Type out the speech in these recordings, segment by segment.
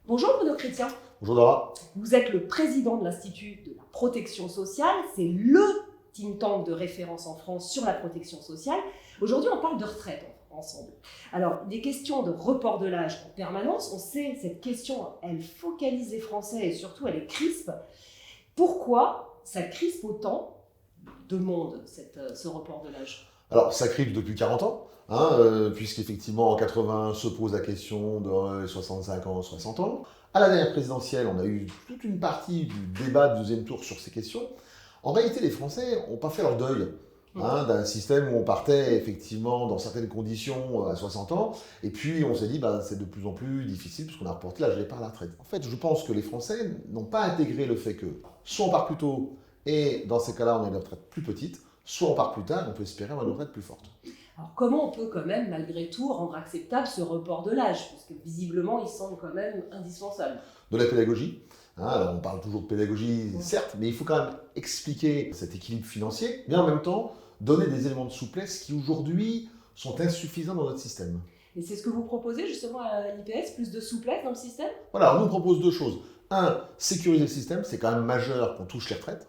Bonjour Bruno Chrétien, Bonjour Dora. vous êtes le président de l'Institut de la protection sociale, c'est le think tank de référence en France sur la protection sociale. Aujourd'hui on parle de retraite ensemble. Alors des questions de report de l'âge en permanence, on sait cette question elle focalise les Français et surtout elle est crispe. Pourquoi ça crispe autant de monde ce report de l'âge? Alors ça crispe depuis 40 ans, puisqu'effectivement en 80 se pose la question de 65 ans, 60 ans. À la dernière présidentielle, on a eu toute une partie du débat du deuxième tour sur ces questions. En réalité, les Français n'ont pas fait leur deuil d'un système où on partait effectivement dans certaines conditions à 60 ans, et puis on s'est dit c'est de plus en plus difficile puisqu'on a reporté l'âge de départ à la retraite. En fait, je pense que les Français n'ont pas intégré le fait que soit on part plus tôt, et dans ces cas-là, on a une retraite plus petite, soit on part plus tard, et on peut espérer avoir une retraite plus forte. Alors comment on peut quand même, malgré tout, rendre acceptable ce report de l'âge? Parce que visiblement, il semble quand même indispensable. De la pédagogie. Alors on parle toujours de pédagogie, certes, mais il faut quand même expliquer cet équilibre financier, mais en même temps, donner des éléments de souplesse qui aujourd'hui sont insuffisants dans notre système. Et c'est ce que vous proposez justement à l'IPS, plus de souplesse dans le système? Voilà, on nous propose deux choses. Un, sécuriser le système, c'est quand même majeur qu'on touche les retraites.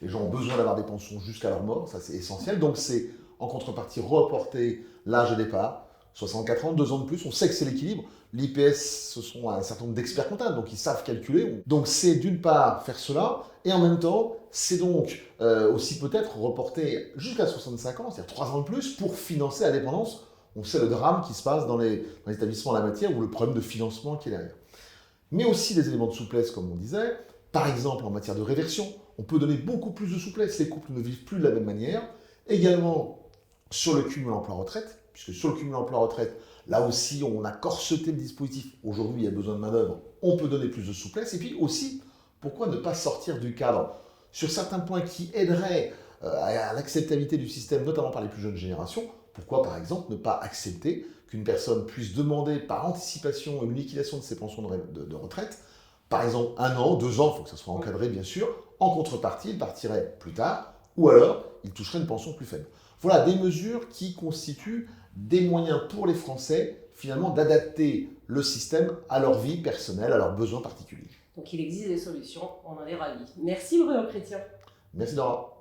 Les gens ont besoin d'avoir des pensions jusqu'à leur mort, ça c'est essentiel. Donc c'est en contrepartie reporter l'âge de départ, 64 ans, 2 ans de plus, on sait que c'est l'équilibre. L'IPS, ce sont un certain nombre d'experts comptables, donc ils savent calculer. Donc c'est d'une part faire cela, et en même temps, c'est donc aussi peut-être reporter jusqu'à 65 ans, c'est-à-dire 3 ans de plus, pour financer la dépendance. On sait le drame qui se passe dans les établissements en la matière, ou le problème de financement qui est derrière. Mais aussi des éléments de souplesse, comme on disait. Par exemple, en matière de réversion, on peut donner beaucoup plus de souplesse. Les couples ne vivent plus de la même manière. Également, sur le cumul emploi-retraite, puisque sur le cumul emploi-retraite, là aussi, on a corseté le dispositif. Aujourd'hui, il y a besoin de manœuvre. On peut donner plus de souplesse. Et puis aussi, pourquoi ne pas sortir du cadre sur certains points qui aideraient à l'acceptabilité du système, notamment par les plus jeunes générations? Pourquoi, par exemple, ne pas accepter qu'une personne puisse demander par anticipation une liquidation de ses pensions de retraite, par exemple 1 an, 2 ans, il faut que ça soit encadré bien sûr, en contrepartie, il partirait plus tard, ou alors il toucherait une pension plus faible. Voilà des mesures qui constituent des moyens pour les Français, finalement, d'adapter le système à leur vie personnelle, à leurs besoins particuliers. Donc il existe des solutions, on en est ravis. Merci Bruno Chrétien. Merci Laura.